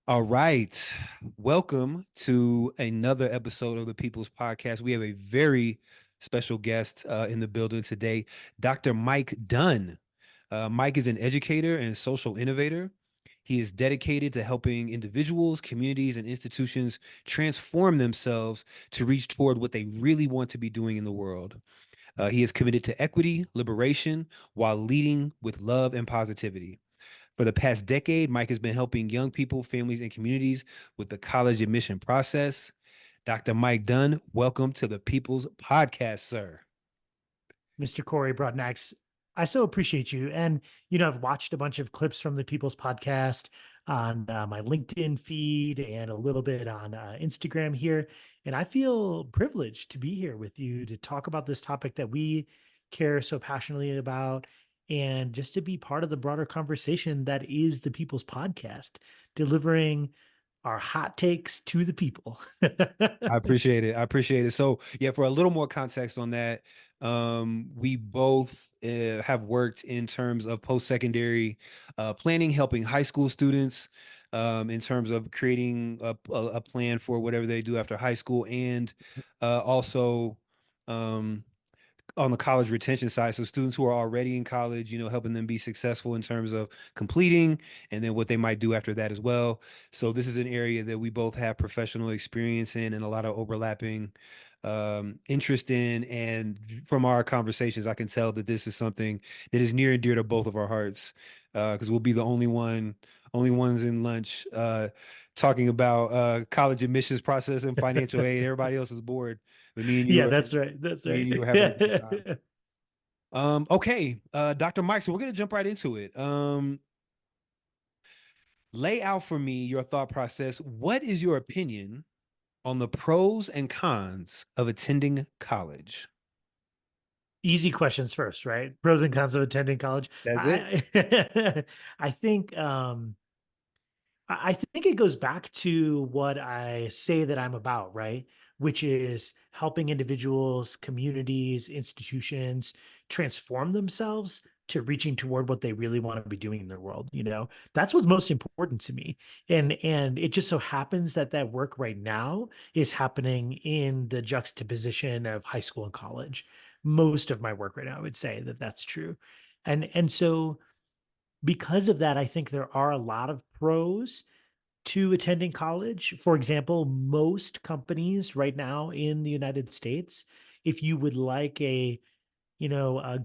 All right. Welcome to another episode of the People's Podcast. We have a very special guest in the building today, Dr. Mike Dunn. Mike is an educator and social innovator. He is dedicated to helping individuals, communities, and institutions transform themselves to reach toward what they really want to be doing in the world. He is committed to equity, liberation, while leading with love and positivity. For the past decade, Mike has been helping young people, families, and communities with the college admission process. Dr. Mike Dunn, welcome to the People's Podcast, sir. Mr. Corey Broadnax. I so appreciate you. And, I've watched a bunch of clips from the People's Podcast on my LinkedIn feed and a little bit on Instagram here. And I feel privileged to be here with you to talk about this topic that we care so passionately about and just to be part of the broader conversation that is the People's Podcast, delivering our hot takes to the people. I appreciate it. I appreciate it. So, yeah, for a little more context on that, we both have worked in terms of post-secondary planning, helping high school students in terms of creating a plan for whatever they do after high school, and also um, on the college retention side. So students who are already in college, helping them be successful in terms of completing and then what they might do after that as well. So this is an area that we both have professional experience in and a lot of overlapping interest in. And from our conversations, I can tell that this is something that is near and dear to both of our hearts. Because we'll be the only ones in lunch talking about college admissions process and financial aid. Everybody else is bored, but me and you Yeah, are that's right. That's me and right. you are having a good time. Okay, Dr. Mike, so we're gonna jump right into it. Lay out for me your thought process. What is your opinion on the pros and cons of attending college? Easy questions first, right? Pros and cons of attending college. That's it. I I think I think it goes back to what I say that I'm about, right? Which is helping individuals, communities, institutions transform themselves to reaching toward what they really want to be doing in their world. That's what's most important to me. And it just so happens that that work right now is happening in the juxtaposition of high school and college. Most of my work right now, I would say that that's true. And so because of that, I think there are a lot of pros to attending college. For example, most companies right now in the United States, if you would like a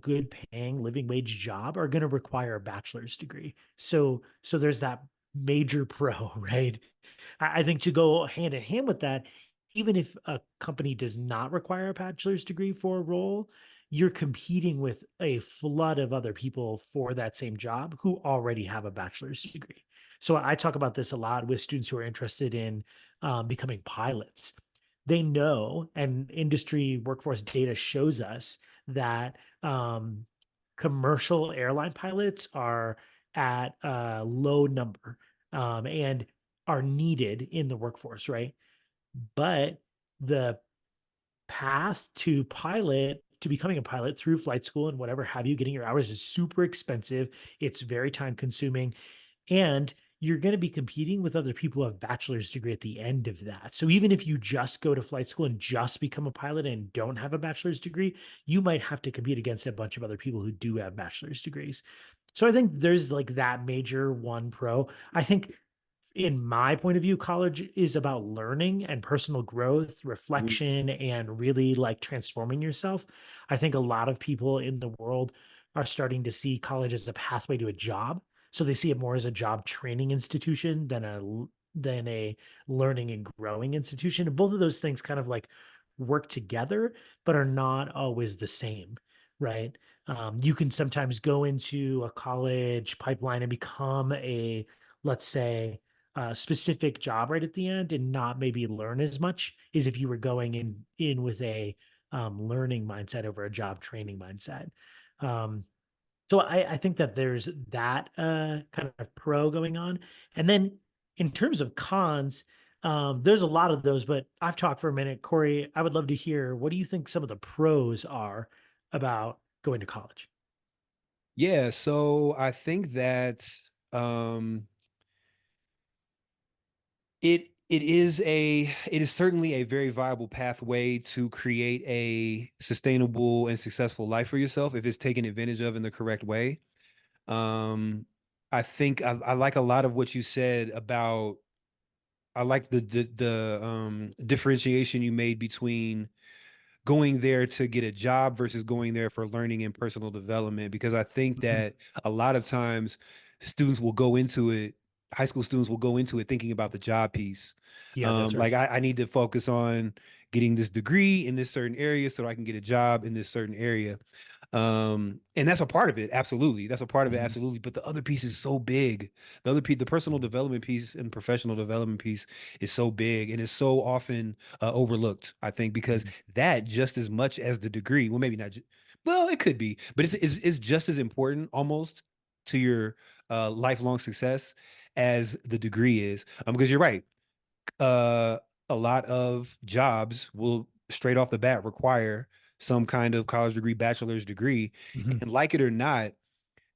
good paying living wage job, are going to require a bachelor's degree. So there's that major pro, right? I think to go hand in hand with that, even if a company does not require a bachelor's degree for a role, you're competing with a flood of other people for that same job who already have a bachelor's degree. So I talk about this a lot with students who are interested in becoming pilots. They know, and industry workforce data shows us that commercial airline pilots are at a low number and are needed in the workforce, right? But the path to pilot, to becoming a pilot through flight school and whatever have you, getting your hours is super expensive. It's very time consuming. And you're going to be competing with other people who have bachelor's degree at the end of that. So even if you just go to flight school and just become a pilot and don't have a bachelor's degree, you might have to compete against a bunch of other people who do have bachelor's degrees. So I think there's like that major one pro. I think in my point of view, college is about learning and personal growth, Mhm. reflection, and really like transforming yourself. I think a lot of people in the world are starting to see college as a pathway to a job. So they see it more as a job training institution than a learning and growing institution. And both of those things kind of like work together, but are not always the same, right? You can sometimes go into a college pipeline and become a, let's say, specific job right at the end and not maybe learn as much as if you were going in with a learning mindset over a job training mindset. Um, so I think that there's that kind of pro going on. And then in terms of cons, there's a lot of those, but I've talked for a minute. Corey, I would love to hear, what do you think some of the pros are about going to college? Yeah, so I think that um It is certainly a very viable pathway to create a sustainable and successful life for yourself if it's taken advantage of in the correct way. Um, I think I like a lot of what you said about. I like the differentiation you made between going there to get a job versus going there for learning and personal development, because I think Mhm. that a lot of times students will go into it, high school students will go into it thinking about the job piece. Yeah, that's right. Like I need to focus on getting this degree in this certain area so I can get a job in this certain area. And that's a part of it, absolutely, that's a part of it, Mhm. absolutely, but the other piece is so big. The other piece, the personal development piece and professional development piece, is so big and is so often overlooked, I think, because Mhm. that just as much as the degree, well, maybe not well, it could be, but it's just as important almost to your lifelong success as the degree is, because you're right. uh, a lot of jobs will straight off the bat require some kind of college degree, bachelor's degree, Mhm. and like it or not,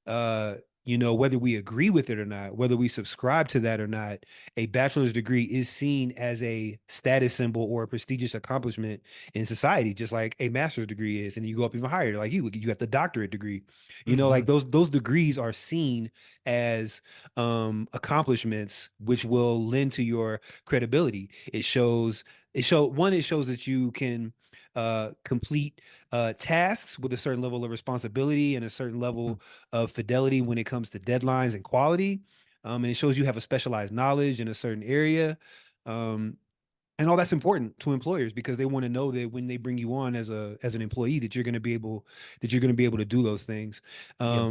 uh, whether we agree with it or not, whether we subscribe to that or not, a bachelor's degree is seen as a status symbol or a prestigious accomplishment in society, just like a master's degree is. And you go up even higher, like you got the doctorate degree. Like Mhm. those degrees are seen as accomplishments, which will lend to your credibility. It shows that you can complete tasks with a certain level of responsibility and a certain Mhm. level of fidelity when it comes to deadlines and quality. And it shows you have a specialized knowledge in a certain area. Um, and all that's important to employers because they want to know that when they bring you on as an employee that you're going to be able to do those things. Yep.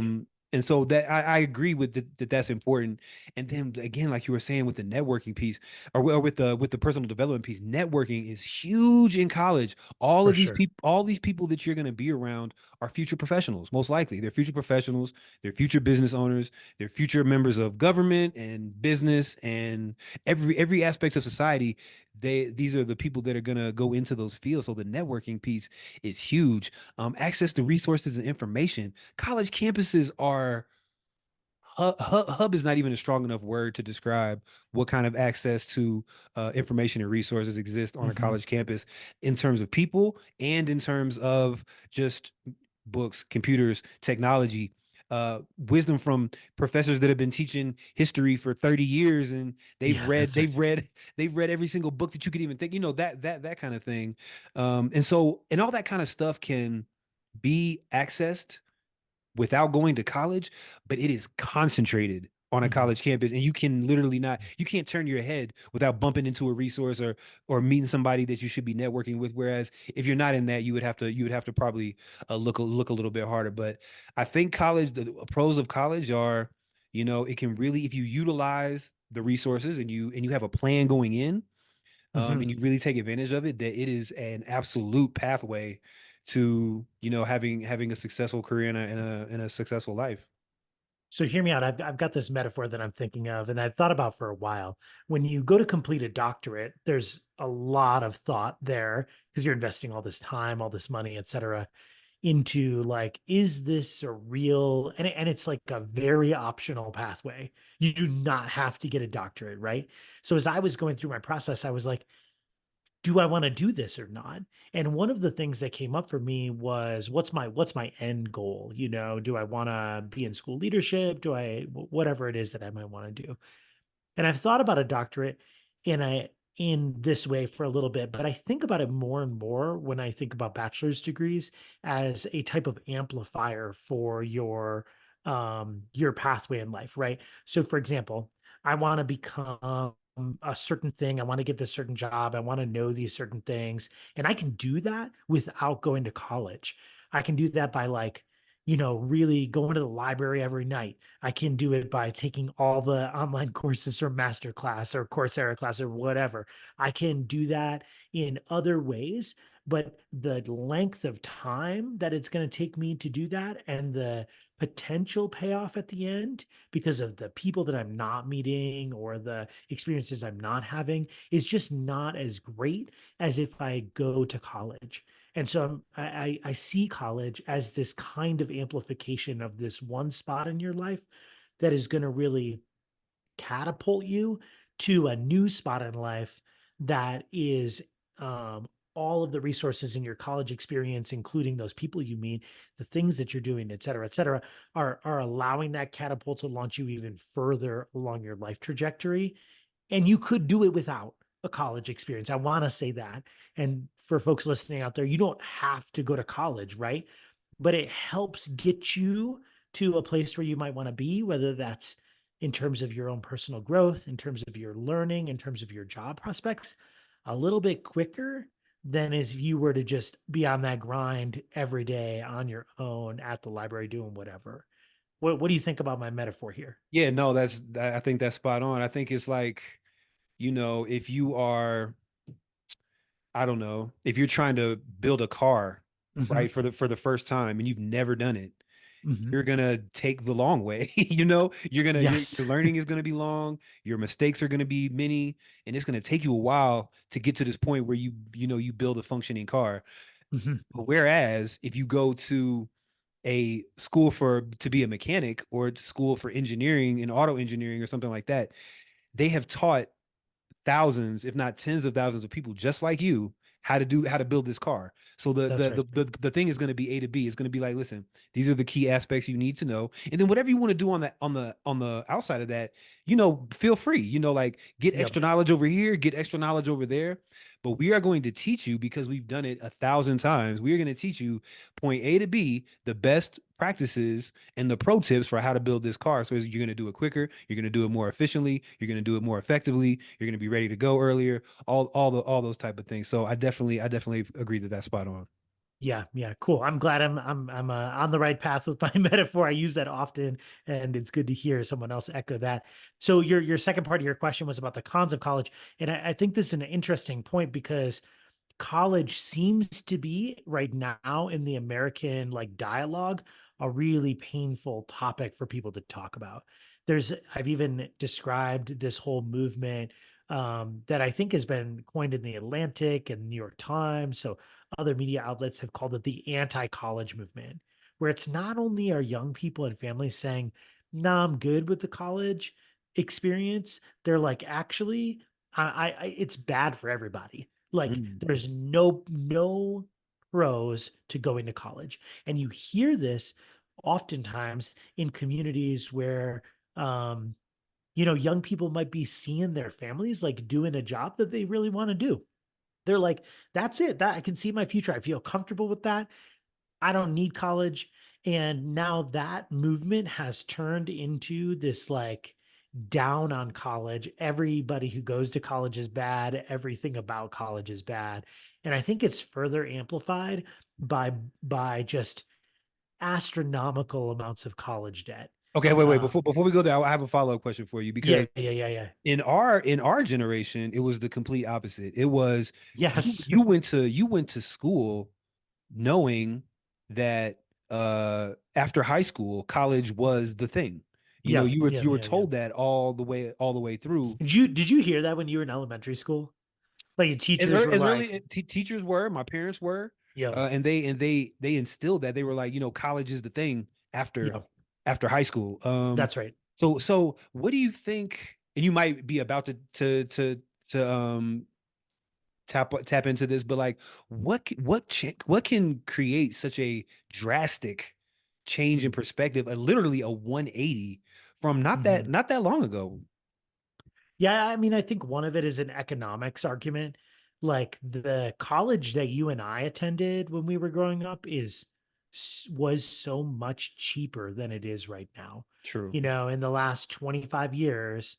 And so that I agree with that that's important. And then again, like you were saying with the networking piece, or with the personal development piece, networking is huge in college. For sure. All these people that you're going to be around are future professionals. Most likely they're future professionals, they're future business owners, they're future members of government and business and every aspect of society. These are the people that are going to go into those fields, so the networking piece is huge. Access to resources and information. College campuses are hub is not even a strong enough word to describe what kind of access to information and resources exist on a Mhm. college campus, in terms of people and in terms of just books, computers, technology, wisdom from professors that have been teaching history for 30 years, and Yeah, that's right. they've read every single book that you could even think, that kind of thing. And all that kind of stuff can be accessed without going to college, but it is concentrated on a Mhm. college campus, and you can literally not, you can't turn your head without bumping into a resource or meeting somebody that you should be networking with. Whereas if you're not in that, you would have to probably look a little bit harder. But I think college, the pros of college are, it can really, if you utilize the resources and you have a plan going in, Mhm. and you really take advantage of it, that it is an absolute pathway to having a successful career and a successful life. So hear me out. I've got this metaphor that I'm thinking of, and I've thought about for a while. When you go to complete a doctorate, there's a lot of thought there because you're investing all this time, all this money, et cetera, into like, is this a real? And it's like a very optional pathway. You do not have to get a doctorate, right? So as I was going through my process, I was like, do I want to do this or not? And one of the things that came up for me was what's my end goal? Do I want to be in school leadership? Whatever it is that I might want to do? And I've thought about a doctorate in this way for a little bit, but I think about it more and more when I think about bachelor's degrees as a type of amplifier for your pathway in life, right? So for example, I want to become a certain thing, I want to get this certain job, I want to know these certain things, and I can do that without going to college. I can do that by really going to the library every night. I can do it by taking all the online courses from Masterclass or Coursera class or whatever. I can do that in other ways, but the length of time that it's going to take me to do that and the potential payoff at the end because of the people that I'm not meeting or the experiences I'm not having is just not as great as if I go to college. And so I see college as this kind of amplification of this one spot in your life that is going to really catapult you to a new spot in life that is um, all of the resources in your college experience, including those people you meet, the things that you're doing, et cetera, are allowing that catapult to launch you even further along your life trajectory. And you could do it without a college experience. I want to say that. And for folks listening out there, you don't have to go to college, right? But it helps get you to a place where you might want to be, whether that's in terms of your own personal growth, in terms of your learning, in terms of your job prospects, a little bit quicker than if you were to just be on that grind every day on your own at the library doing whatever. What do you think about my metaphor here? Yeah, no, I think that's spot on. I think it's like, if you are, I don't know, if you're trying to build a car, Hmm. right, for the first time and you've never done it, Hmm. you're gonna take the long way. Yes. Your learning is gonna be long, your mistakes are gonna be many, and it's gonna take you a while to get to this point where you build a functioning car. Hmm. Whereas if you go to a school to be a mechanic or school for engineering and auto engineering or something like that, they have taught thousands, if not tens of thousands of people just like you how to build this car. So the That's the right. the the thing is going to be A to B. It's going to be like, listen, these are the key aspects you need to know, and then whatever you want to do on the outside of that, feel free. Like get Yep. extra knowledge over here, get extra knowledge over there. But we are going to teach you because we've done it 1,000 times. We are going to teach you point A to B, the best practices and the pro tips for how to build this car. So you're going to do it quicker, you're going to do it more efficiently, you're going to do it more effectively, you're going to be ready to go earlier, all those type of things. So I definitely agree that that's spot on. Yeah, yeah, cool. I'm glad I'm on the right path with my metaphor. I use that often, and it's good to hear someone else echo that. So your second part of your question was about the cons of college, and I think this is an interesting point because college seems to be right now in the American like dialogue a really painful topic for people to talk about. I've even described this whole movement that I think has been coined in the Atlantic and New York Times. So other media outlets have called it the anti-college movement, where it's not only are young people and families saying, "Nah, I'm good with the college experience." They're like, "Actually, it's bad for everybody." Like Mm. there's no pros to going to college. And you hear this oftentimes in communities where um young people might be seeing their families like doing a job that they really want to do. They're like, that's it. That I can see my future. I feel comfortable with that. I don't need college. And now that movement has turned into this like down on college. Everybody who goes to college is bad. Everything about college is bad. And I think it's further amplified by by just astronomical amounts of college debt. Okay, wait. Before Um, before we go there, I have a follow up question for you yeah, because yeah, yeah, yeah. in our generation, it was the complete opposite. It was you Yes. you went to school knowing that after high school, college was the thing. Yeah, You were yeah, you were yeah, yeah. told that all the way through. Did you hear that when you were in elementary school? Like your As teachers early, were as like, early teachers were, my parents were, "Yo, and they instilled that. They were like, college is the thing after yo, after high school. that's right." So what do you think? And you might be about to tap into this, but like, what can create such a drastic change in Mhm, perspective, literally a 180 from not that mhm. not that long ago? Yeah, I mean, I think one of it is an economics argument. Like the college that you and I attended when we were growing up was so much cheaper than it is right now. True. In the last 25 years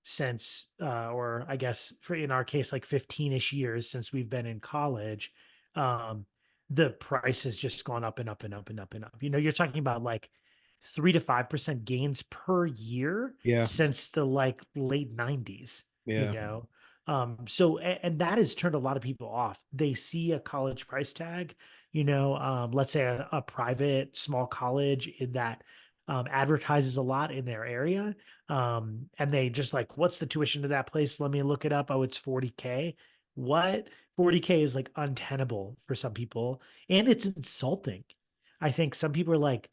since or I guess for in our case like 15ish years since we've been in college, um the price has just gone up and up and up and up and up. You're talking about like 3 to 5% gains per year Yeah. since the like late 90s, you Yeah. know. So and that has turned a lot of people off. They see a college price tag, let's say a private small college in that advertises a lot in their area. And they just like, what's the tuition to that place? Let me look it up. Oh, it's 40K. What? 40K is like untenable for some people, and it's insulting. I think some people are like,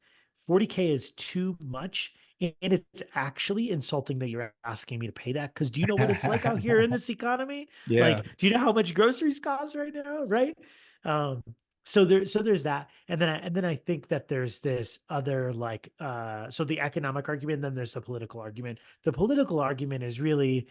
40K is too much And it's actually insulting that you're asking me to pay that, because do you know what it's like out here in this economy? Yeah. Like, do you know how much groceries cost right now? Right. Um, so there's that. And then I think that there's this other like so the economic argument, then there's the political argument. The political argument is really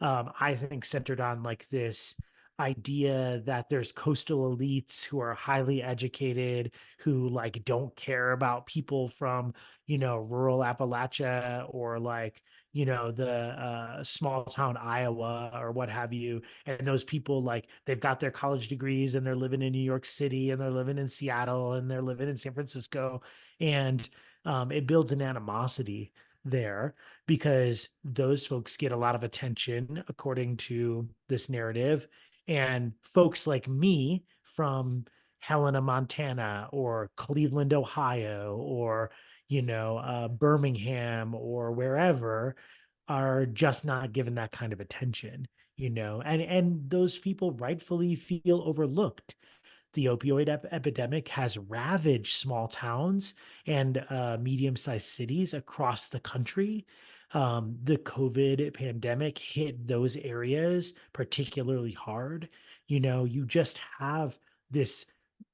I think centered on like this idea that there's coastal elites who are highly educated, who like don't care about people from, rural Appalachia, or like, the small town Iowa or what have you. And those people, like, they've got their college degrees and they're living in New York City and they're living in Seattle and they're living in San Francisco. And it builds an animosity there, because those folks get a lot of attention according to this narrative. And folks like me from Helena, Montana, or Cleveland, Ohio, or Birmingham, or wherever, are just not given that kind of attention. And those people rightfully feel overlooked. The opioid epidemic has ravaged small towns and medium-sized cities across the country. The COVID pandemic hit those areas particularly hard. You just have this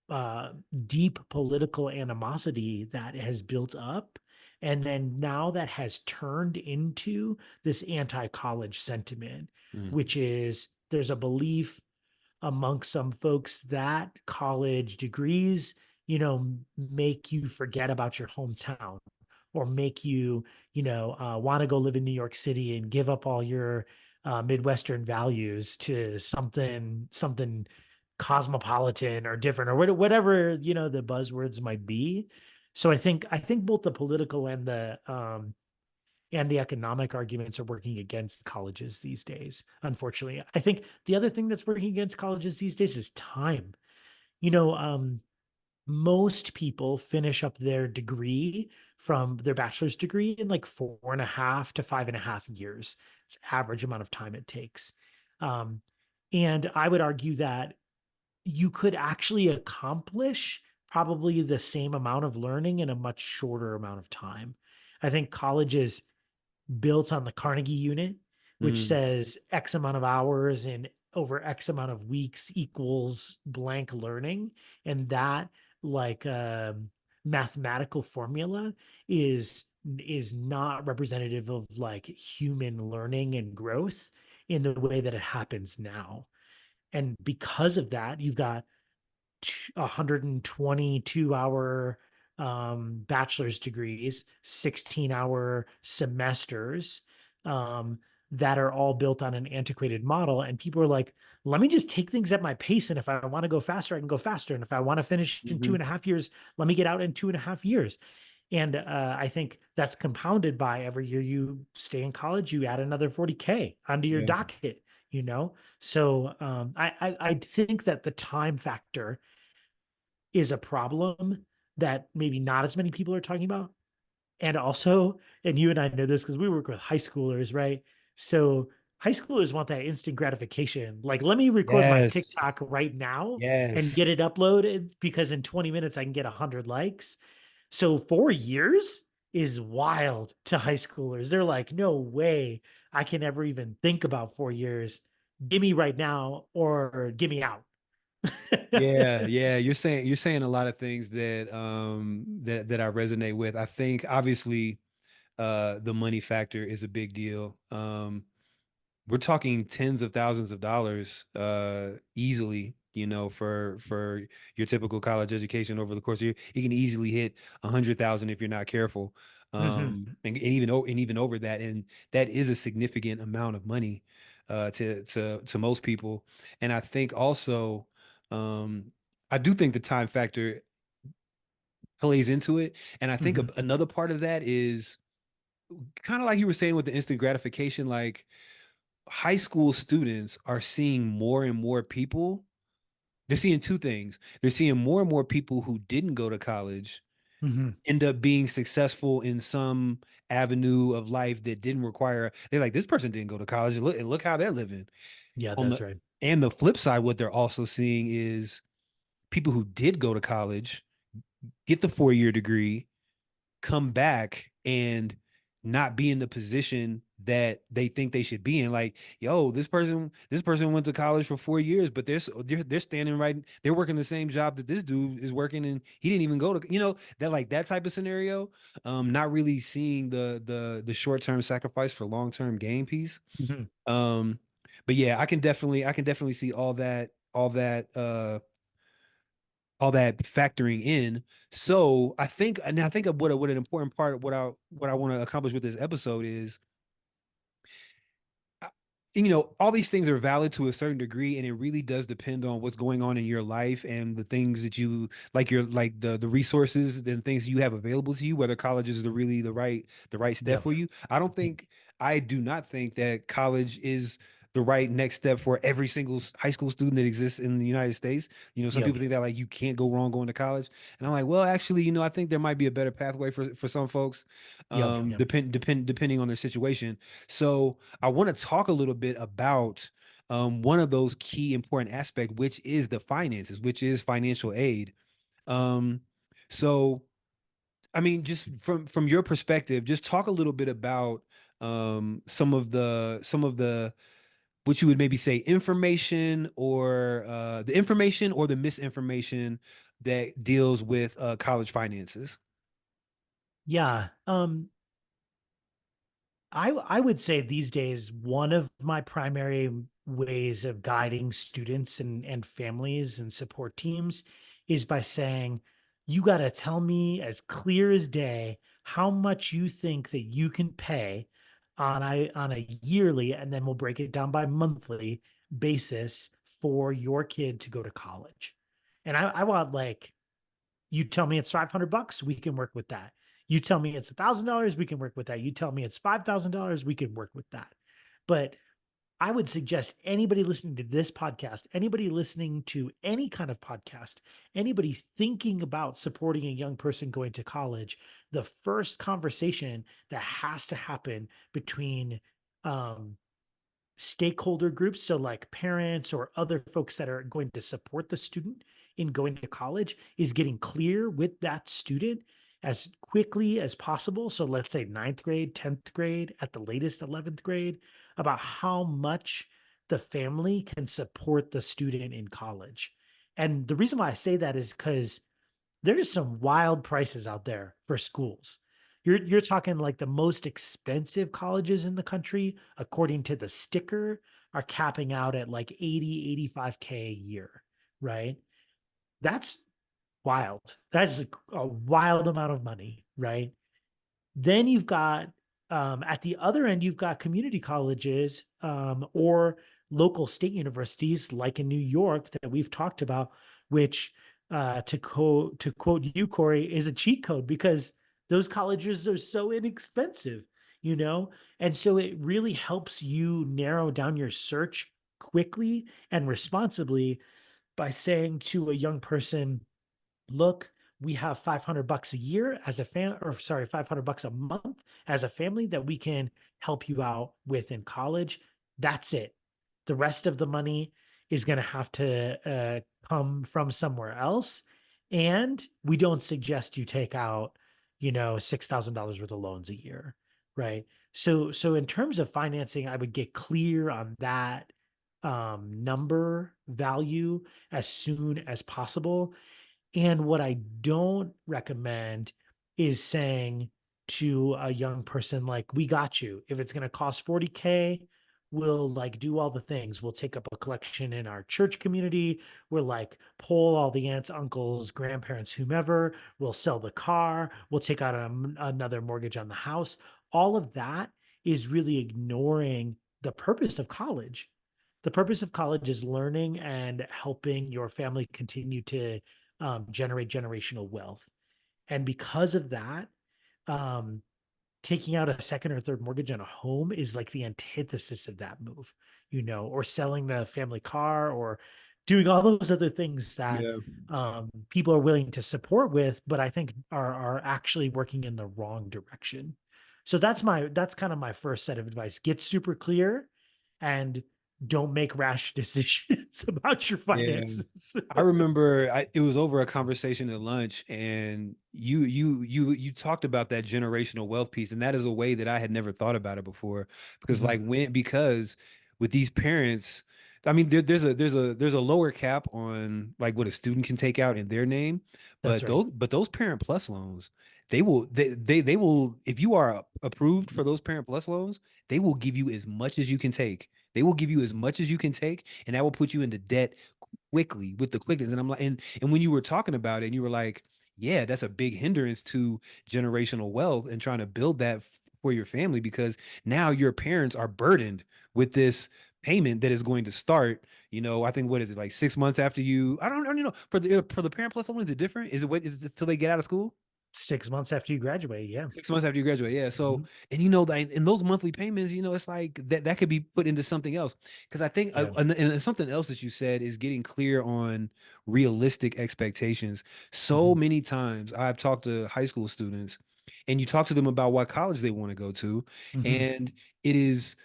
uh, deep political animosity that has built up. And then now that has turned into this anti college sentiment, Mm, which is there's a belief amongst some folks that college degrees, make you forget about your hometown, or make you, want to go live in New York City and give up all your Midwestern values to something cosmopolitan or different, or whatever, the buzzwords might be. So I think both the political and the economic arguments are working against colleges these days, unfortunately. I think the other thing that's working against colleges these days is time. You know, um, Most people finish up their degree, from their bachelor's degree, in like 4.5 to 5.5 years. It's average amount of time it takes. Um, and I would argue that you could actually accomplish probably the same amount of learning in a much shorter amount of time. I think colleges built on the Carnegie unit, which mm, says X amount of hours and over X amount of weeks equals blank learning. And that, like, mathematical formula is not representative of like human learning and growth in the way that it happens now. And because of that, you've got 122-hour bachelor's degrees, 16-hour semesters, um, that are all built on an antiquated model. And people are like, let me just take things at my pace. And if I want to go faster, I can go faster. And if I want to finish in two mhm. and a half years, let me get out in 2.5 years. And I think that's compounded by every year you stay in college, you add another 40K onto your Yeah. docket, So I think that the time factor is a problem that maybe not as many people are talking about. And also, and you and I know this because we work with high schoolers, right? So high schoolers want that instant gratification. Like, let me record my Yes. TikTok right now and Yes. get it uploaded, because in 20 minutes I can get 100 likes. So 4 years is wild to high schoolers. They're like, no way I can ever even think about 4 years. Give me right now or give me out. Yeah, yeah, you're saying a lot of things that I resonate with. I think obviously the money factor is a big deal. We're talking tens of thousands of dollars easily, for your typical college education over the course of year. You can easily hit 100,000 if you're not careful. Mhm, And even over that, and that is a significant amount of money to most people. And I think also um I do think the time factor plays into it. And I think mhm, another part of that is kind of like you were saying with the instant gratification, like high school students are seeing more and more people. They're seeing two things. They're seeing more and more people who didn't go to college mhm. end up being successful in some avenue of life that didn't require. They're like, this person didn't go to college. And look how they're living. Yeah, On that's the right. and the flip side, what they're also seeing is people who did go to college, get the 4-year degree, come back and not be in the position that they think they should be in. Like, yo, this person went to college for 4 years, but they're standing right, they're working the same job that this dude is working, and he didn't even go to, that, like, that type of scenario. Not really seeing the short-term sacrifice for long-term gain piece. Mhm. Um, but yeah, I can definitely see all that factoring in. So I think of what an important part of what I want to accomplish with this episode is, all these things are valid to a certain degree, and it really does depend on what's going on in your life and the things that you like, your like the resources and things you have available to you, whether college is the right step Yep. for you. I do not think that college is the right next step for every single high school student that exists in the United States. Some Yep. people think that, like, you can't go wrong going to college. And I'm like, well, actually, I think there might be a better pathway for some folks, Yep. Yep. depending on their situation. So I want to talk a little bit about one of those key important aspect, which is the finances, which is financial aid. Um, so, I mean, just from your perspective, just talk a little bit about some of the what you would maybe say information, or the information or the misinformation that deals with college finances. Yeah. I would say these days, one of my primary ways of guiding students and families and support teams is by saying, you got to tell me as clear as day how much you think that you can pay on a yearly, and then we'll break it down by monthly basis for your kid to go to college. And I want, like, you tell me it's 500 bucks, we can work with that. You tell me it's $1,000, we can work with that. You tell me it's $5,000, we can work with that. But I would suggest anybody listening to this podcast, anybody listening to any kind of podcast, anybody thinking about supporting a young person going to college, the first conversation that has to happen between um, stakeholder groups, so like parents or other folks that are going to support the student in going to college, is getting clear with that student as quickly as possible. So let's say ninth grade, 10th grade, at the latest 11th grade, about how much the family can support the student in college. And the reason why I say that is because there's some wild prices out there for schools. You're talking like the most expensive colleges in the country, according to the sticker, are capping out at like 80, 85K a year, right? That's wild. That's a wild amount of money, right? Then you've got, at the other end, you've got community colleges, or local state universities, like in New York that we've talked about, which, to quote you, Corey, is a cheat code because those colleges are so inexpensive, you know, and so it really helps you narrow down your search quickly and responsibly by saying to a young person, look, we have 500 bucks a year as a or sorry, 500 bucks a month as a family that we can help you out with in college. That's it. The rest of the money is going to have to come from somewhere else. And we don't suggest you take out, $6,000 worth of loans a year. Right. So in terms of financing, I would get clear on that number value as soon as possible. And what I don't recommend is saying to a young person, like, we got you. If it's going to cost 40K, we'll like do all the things. We'll take up a collection in our church community. We'll like poll all the aunts, uncles, grandparents, whomever. We'll sell the car. We'll take out another mortgage on the house. All of that is really ignoring the purpose of college. The purpose of college is learning and helping your family continue to generate generational wealth. And because of that, um, taking out a second or third mortgage on a home is like the antithesis of that move, or selling the family car or doing all those other things that Yeah. people are willing to support with, but I think are actually working in the wrong direction. So that's kind of my first set of advice. Get super clear and don't make rash decisions about your Yeah. finances. I remember it was over a conversation at lunch, and you talked about that generational wealth piece, and that is a way that I had never thought about it before. Because Mhm. like because with these parents, I mean there's a lower cap on like what a student can take out in their name, That's right. but those Parent Plus loans, they will, if you are approved for those Parent Plus loans, they will give you as much as you can take. They will give you as much as you can take, and that will put you into debt quickly with the quickness. And I'm like, and when you were talking about it, and you were like, yeah, that's a big hindrance to generational wealth and trying to build that for your family, because now your parents are burdened with this payment that is going to start. I think, what is it, like 6 months after you? I don't know. For the Parent Plus loan, is it different? Is it what is it till they get out of school? 6 months after you graduate. Yeah. 6 months after you graduate, yeah. So, Mhm. and like in those monthly payments, it's like that could be put into something else. Because I think, Yeah. and something else that you said is getting clear on realistic expectations. So Mhm. many times I've talked to high school students, and you talk to them about what college they want to go to, Mhm. and it is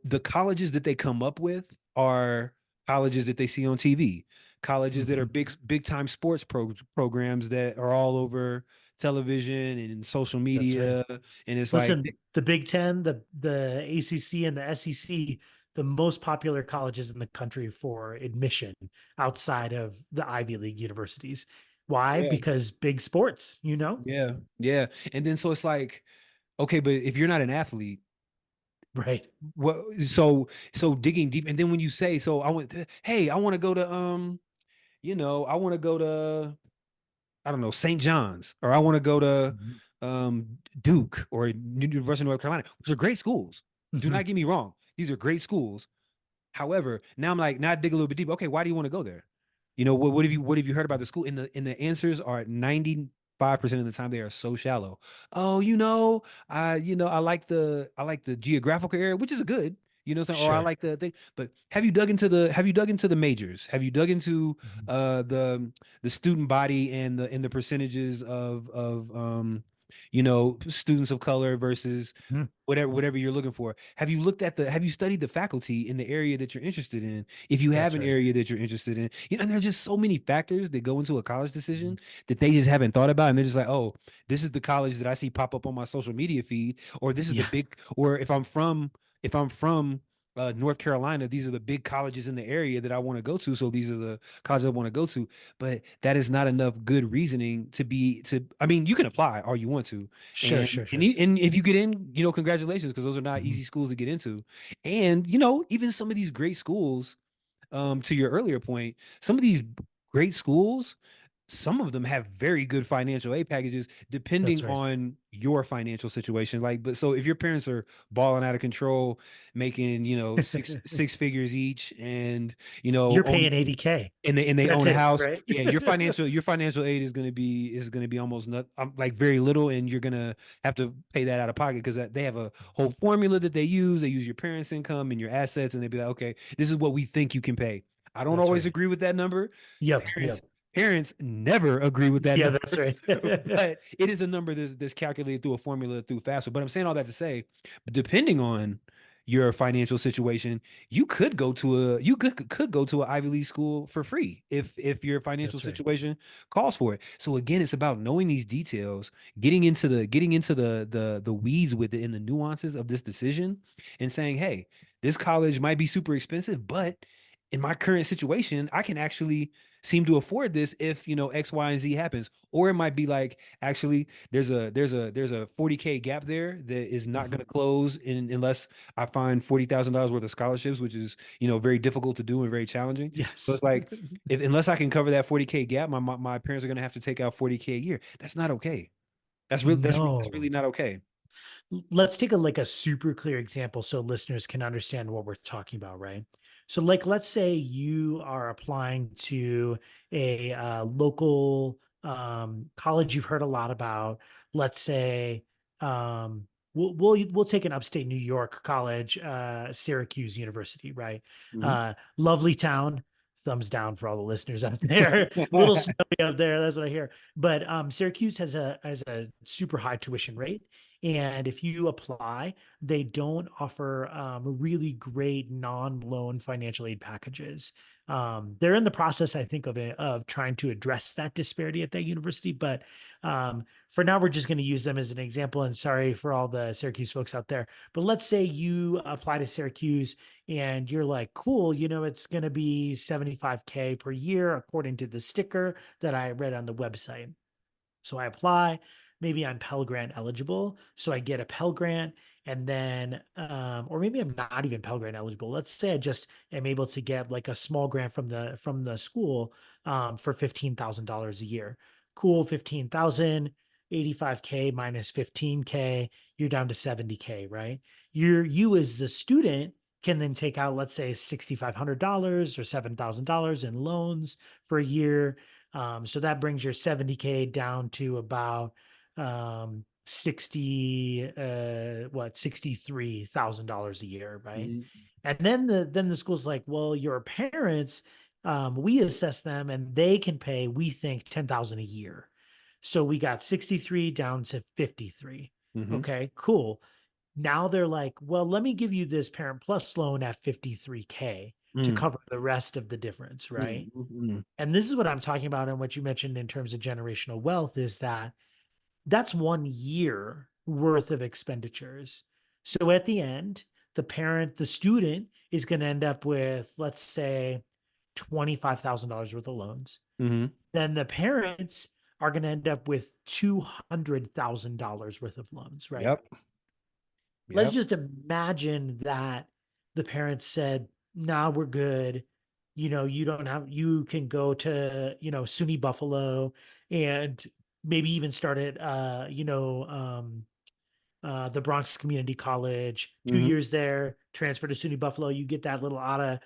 the colleges that they come up with are colleges that they see on TV, colleges that are Mhm. big time sports programs that are all over television and social That's right. media, and it's like, Listen, the Big Ten, the ACC, and the SEC, the most popular colleges in the country for admission outside of the Ivy League universities. Why? yeah, Because big sports, you know? yeah, yeah, and then so it's like, okay, but if you're not an athlete, Right. what? So digging deep, and then when you say, so I went, hey, I want to go to I want to go to, I don't know, St. John's, or I want to go to Mhm. Duke or University of North Carolina, which are great schools. Do Mhm. not get me wrong; these are great schools. However, now I'm like, now I dig a little bit deep. Okay, why do you want to go there? What have you heard about the school? And the answers are 95% of the time they are so shallow. Oh, I like the geographical area, which is a good, what I'm saying, or I Sure. like the thing. But have you dug into the majors? Have you dug into Mhm. the student body and the percentages of students of color versus Mhm. whatever you're looking for? Have you studied the faculty in the area that you're interested in, if you have That's an right. area that you're interested in? And there's just so many factors that go into a college Mhm. decision that they just haven't thought about, and they're just like, oh, this is the college that I see pop up on my social media feed, or this is the Yeah. big, or if I'm from North Carolina, these are the big colleges in the area that I want to go to. So these are the colleges I want to go to. But that is not enough good reasoning I mean, you can apply all you want to. Sure, And sure, and, sure. e- and if you get in, congratulations, because those are not Mhm. easy schools to get into. And even some of these great schools, to your earlier point, some of these great schools, some of them have very good financial aid packages That's depending right. on your financial situation. Like, but so if your parents are balling out of control, making, six figures each, and You're own paying 80K. and they That's own a it, house, right? yeah, your financial aid is gonna be almost not, like very little, and you're gonna have to pay that out of pocket, because they have a whole formula that they use. They use your parents' income and your assets, and they be like, okay, this is what we think you can pay. I don't That's always right. agree with that number. Yep, Parents yep. parents never agree with that Yeah, number, that's right. but it is a number that's calculated through a formula through FAFSA. But I'm saying all that to say, depending on your financial situation, you could go to an Ivy League school for free if your financial That's right. situation calls for it. So again, it's about knowing these details, getting into the weeds with it, and the nuances of this decision, and saying, hey, this college might be super expensive, but in my current situation, I can actually seem to afford this if X, Y, and Z happens. Or it might be like, actually, there's a 40K gap there that is not going Mhm. to close unless I find $40,000 worth of scholarships, which is very difficult to do and very challenging. So Yes. it's like, if unless I can cover that 40K gap, my parents are going to have to take out 40K a year. That's not okay. That's really No. not okay. Let's take a super clear example so listeners can understand what we're talking about, right? So, let's say you are applying to a local college you've heard a lot about. Let's say we'll take an upstate New York college, Syracuse University, right? Mhm. Lovely town. Thumbs down for all the listeners out there. Little snowy out there. That's what I hear. But Syracuse has a super high tuition rate, And if you apply, they don't offer really great non-loan financial aid packages. They're in the process, I think, of trying to address that disparity at that university. But for now, we're just going to use them as an example. And sorry for all the Syracuse folks out there. But let's say you apply to Syracuse and you're like, cool, it's going to be 75K per year, according to the sticker that I read on the website. So I apply, maybe I'm Pell Grant eligible. So I get a Pell Grant and then, or maybe I'm not even Pell Grant eligible. Let's say I just am able to get like a small grant from the school for $15,000 a year. Cool, 15,000, 85K minus 15K, you're down to 70K, right? You as the student can then take out, let's say, $6,500 or $7,000 in loans for a year. So that brings your 70K down to about 63,000 dollars a year, right? Mhm. And then the school's like, well, your parents, we assess them and they can pay, we think, 10,000 a year. So we got 63 down to 53. Mhm. Okay, cool. Now they're like, well, let me give you this Parent Plus loan at 53K to Mm. cover the rest of the difference, right? Mm. Mm. And this is what I'm talking about and what you mentioned in terms of generational wealth is that that's 1 year worth of expenditures. So at the end, the student is going to end up with, let's say, $25,000 worth of loans. Mhm. Then the parents are going to end up with $200,000 worth of loans, right? Yep. Let's Yep. just imagine that the parents said, nah, we're good. You don't have, you can go to, SUNY Buffalo and maybe even start at, the Bronx Community College, two Mhm. years there, transfer to SUNY Buffalo. You get that little out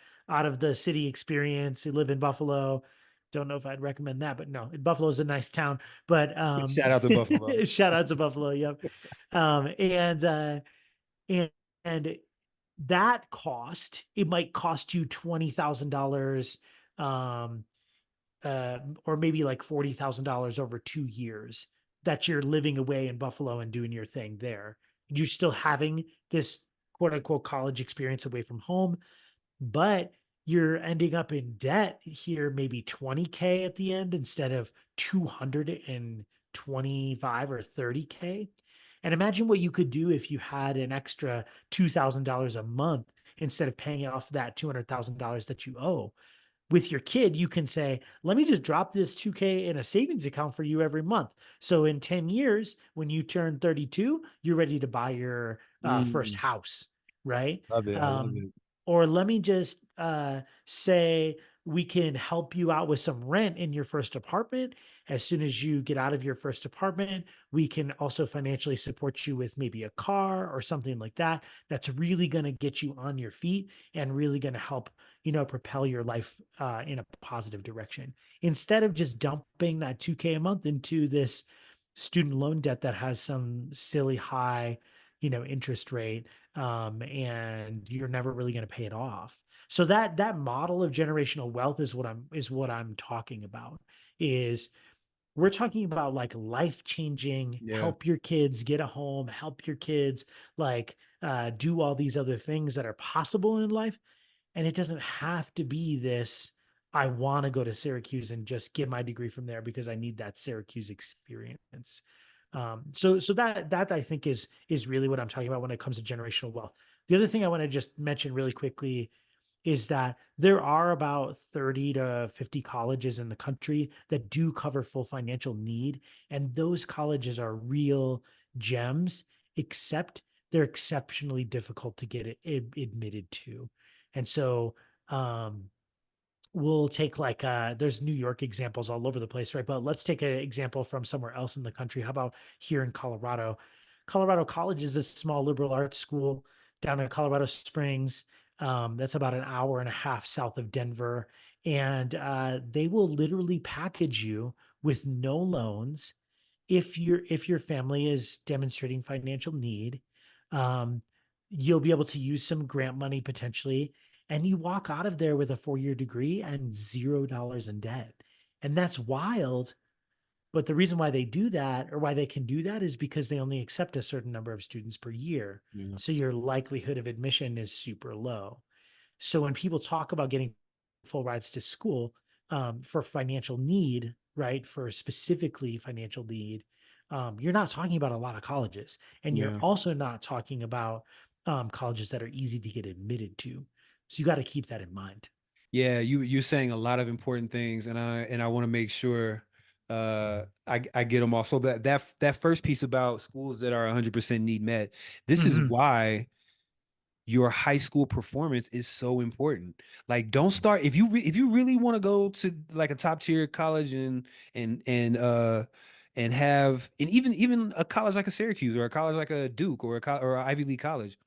of the city experience. You live in Buffalo. Don't know if I'd recommend that, but no, Buffalo is a nice town. But Shout out to Buffalo. shout out to Buffalo. Yep. And and that cost, it might cost you $20,000, um, or maybe like $40,000 over 2 years that you're living away in Buffalo and doing your thing there. You're still having this quote unquote college experience away from home, but you're ending up in debt here, maybe 20K at the end instead of 225 or 30K. And imagine what you could do if you had an extra $2,000 a month instead of paying off that $200,000 that you owe. With your kid, you can say, let me just drop this 2K in a savings account for you every month. So in 10 years, when you turn 32, you're ready to buy your first Mm. house, right? Love it. I love Um, it. or let me just say we can help you out with some rent in your first apartment. As soon as you get out of your first apartment, we can also financially support you with maybe a car or something like that. That's really going to get you on your feet and really going to help, propel your life in a positive direction. Instead of just dumping that 2K a month into this student loan debt that has some silly high, interest rate, and you're never really going to pay it off. So that model of generational wealth is what I'm talking about. Is we're talking about like life changing, Yeah. help your kids get a home, help your kids like do all these other things that are possible in life. And it doesn't have to be this, I want to go to Syracuse and just get my degree from there because I need that Syracuse experience. So that I think is really what I'm talking about when it comes to generational wealth. The other thing I want to just mention really quickly is that there are about 30 to 50 colleges in the country that do cover full financial need. And those colleges are real gems, except they're exceptionally difficult to get admitted to. And so, we'll take like there's New York examples all over the place, right? But let's take an example from somewhere else in the country. How about here in Colorado? Colorado College is a small liberal arts school down in Colorado Springs. That's about an hour and a half south of Denver. And they will literally package you with no loans if your family is demonstrating financial need. Um, you'll be able to use some grant money potentially, and you walk out of there with a 4-year degree and $0 in debt. And that's wild But the reason why they do that or why they can do that is because they only accept a certain number of students per year. Yeah. So your likelihood of admission is super low. So when people talk about getting full rides to school for financial need, right, for specifically financial need, you're not talking about a lot of colleges, and you're Yeah. also not talking about colleges that are easy to get admitted to. So you got to keep that in mind. Yeah, you're saying a lot of important things, and I want to make sure I get them all. So that first piece about schools that are 100% need met, this is Hmm. why your high school performance is so important. Like, don't start if you really want to go to like a top tier college and have and even a college like a Syracuse or a college like a Duke or or a Ivy League college.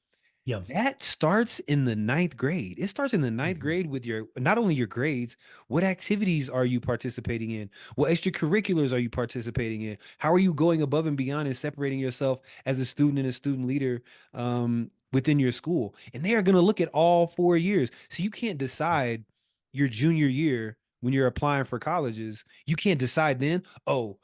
Yeah. That starts in the ninth grade. It starts in the ninth Hmm. grade with your not only your grades, what activities are you participating in? What extracurriculars are you participating in? How are you going above and beyond and separating yourself as a student and a student leader within your school? And they are going to look at all 4 years. So you can't decide your junior year when you're applying for colleges. You can't decide then, oh,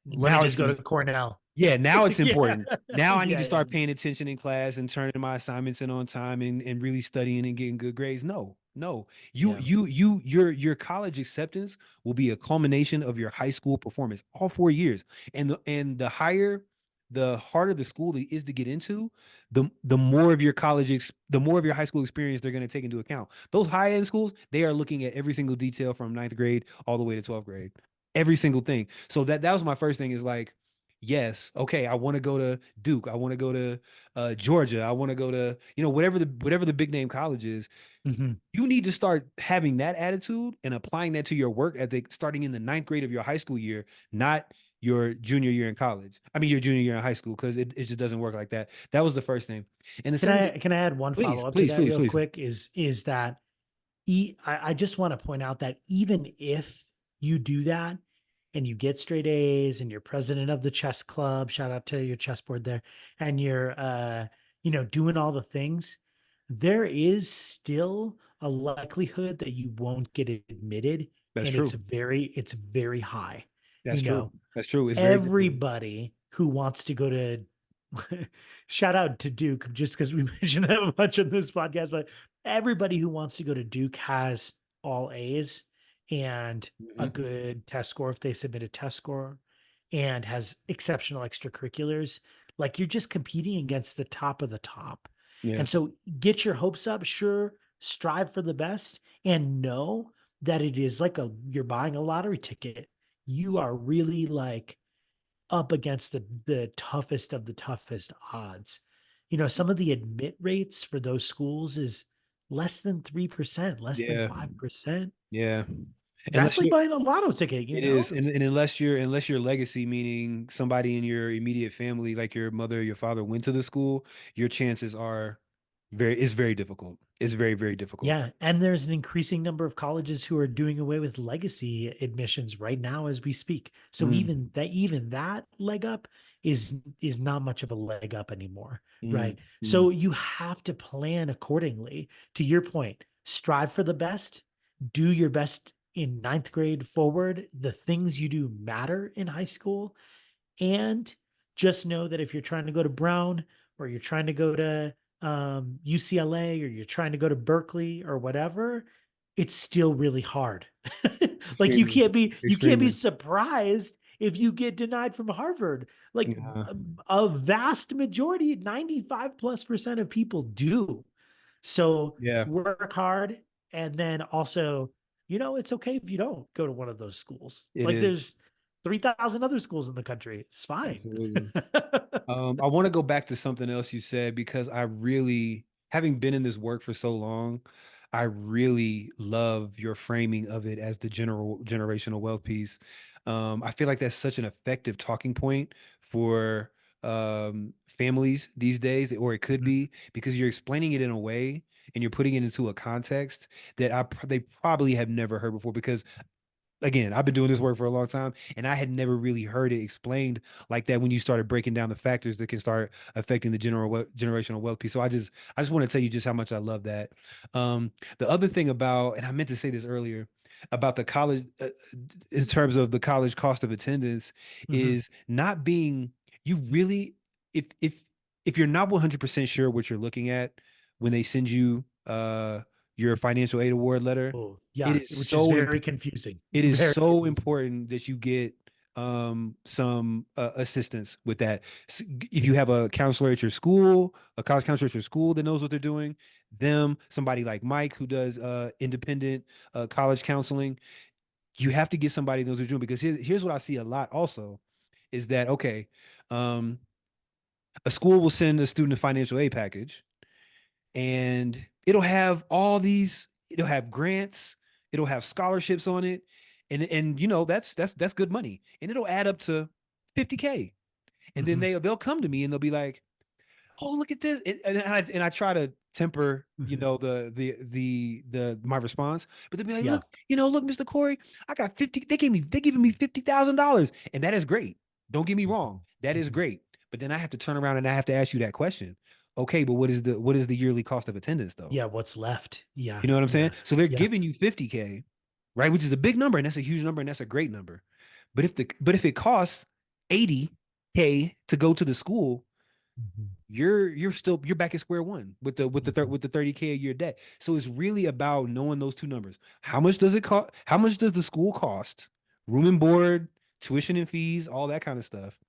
Let me now just it's go to Cornell. yeah, now it's Yeah. important. Now I need Yeah. to Yeah. start paying attention in class and turning my assignments in on time and really studying and getting good grades. No, no. Yeah. Your college acceptance will be a culmination of your high school performance, all 4 years. And the higher, the harder the school is to get into, the more of your the more of your high school experience they're going to take into account. Those high end schools, they are looking at every single detail from ninth grade all the way to 12th grade. Every single thing. So that was my first thing is like, yes, okay, I want to go to Duke. I want to go to Georgia. I want to go to, whatever the big name college is. Hmm. You need to start having that attitude and applying that to your work ethic starting in the ninth grade of your high school year, not your junior year in college. I mean, your junior year in high school, because it just doesn't work like that. That was the first thing. And the Can second thing, I add one please, follow up to please, that please, real please. quick? Is that I just want to point out that even if you do that and you get straight A's and you're president of the chess club, shout out to your chessboard there, and you're doing all the things, there is still a likelihood that you won't get admitted, That's and true. it's very high. That's You true. know, That's true. It's very difficult. everybody who wants to go to shout out to Duke just because we mentioned that a bunch on this podcast, but everybody who wants to go to Duke has all A's and a Mhm. good test score if they submit a test score and has exceptional extracurriculars. Like you're just competing against the top of the top. Yeah. And so get your hopes up, sure, strive for the best and know that it is like you're buying a lottery ticket. You are really like up against the toughest of the toughest odds. Some of the admit rates for those schools is less than 3%, less than Yeah. 5%. Yeah. That's Unless like you're buying a lotto ticket, you It know? is, and unless your legacy, meaning somebody in your immediate family, like your mother or your father, went to the school, your chances are it's very difficult. It's very, very difficult. Yeah, and there's an increasing number of colleges who are doing away with legacy admissions right now as we speak. So Mm, even that leg up is not much of a leg up anymore, mm, right? mm. So you have to plan accordingly. To your point, strive for the best, do your best in ninth grade forward. The things you do matter in high school, and just know that if you're trying to go to Brown or you're trying to go to UCLA or you're trying to go to Berkeley or whatever, it's still really hard. Like you Extremely, can't be you can't be extremely. surprised if you get denied from Harvard. Like Yeah, a vast majority, 95 plus percent of people do. So yeah, work hard, and then also, it's okay if you don't go to one of those schools. it Like is. there's 3,000 other schools in the country. It's fine. Absolutely. I want to go back to something else you said because I really, having been in this work for so long, I really love your framing of it as the generational wealth piece. I feel like that's such an effective talking point for families these days, or it could Mhm. be because you're explaining it in a way and you're putting it into a context that they probably have never heard before. Because again, I've been doing this work for a long time, and I had never really heard it explained like that when you started breaking down the factors that can start affecting the generational wealth piece. So I just want to tell you just how much I love that. The other thing about, and I meant to say this earlier about the college, in terms of the college cost of attendance, Mhm. is not being you really if you're not 100% sure what you're looking at when they send you your financial aid award letter, Oh, it yeah, is which is so very important. confusing. It is Very so confusing. important that you get some assistance with that. If you have a counselor at your school, a college counselor at your school that knows what they're doing, them, somebody like Mike who does independent college counseling, you have to get somebody that knows what they're doing, because here's what I see a lot also is that okay, um, a school will send a student a financial aid package, and it'll have grants, it'll have scholarships on it, and you know that's good money, and it'll add up to 50K. And then Mhm. they'll come to me and they'll be like, oh, look at this. And I try to temper, you Mhm. know, the my response, but they'll be like, Yeah. look, look, Mr. Corey, I got 50, they giving me $50,000. And that is great. Don't get me wrong. Mhm. That is Mhm. great. But then I have to turn around and I have to ask you that question. Okay, but what is the yearly cost of attendance though? Yeah, what's left? Yeah, You know what I'm saying? yeah, So they're yeah. giving you 50K, right? Which is a big number, and that's a huge number, and that's a great number. But if it costs 80K to go to the school, Mhm. you're back at square one with Mhm. the 30K a year debt. So it's really about knowing those two numbers. How much does it cost? How much does the school cost? Room and board, tuition and fees, all that kind of stuff.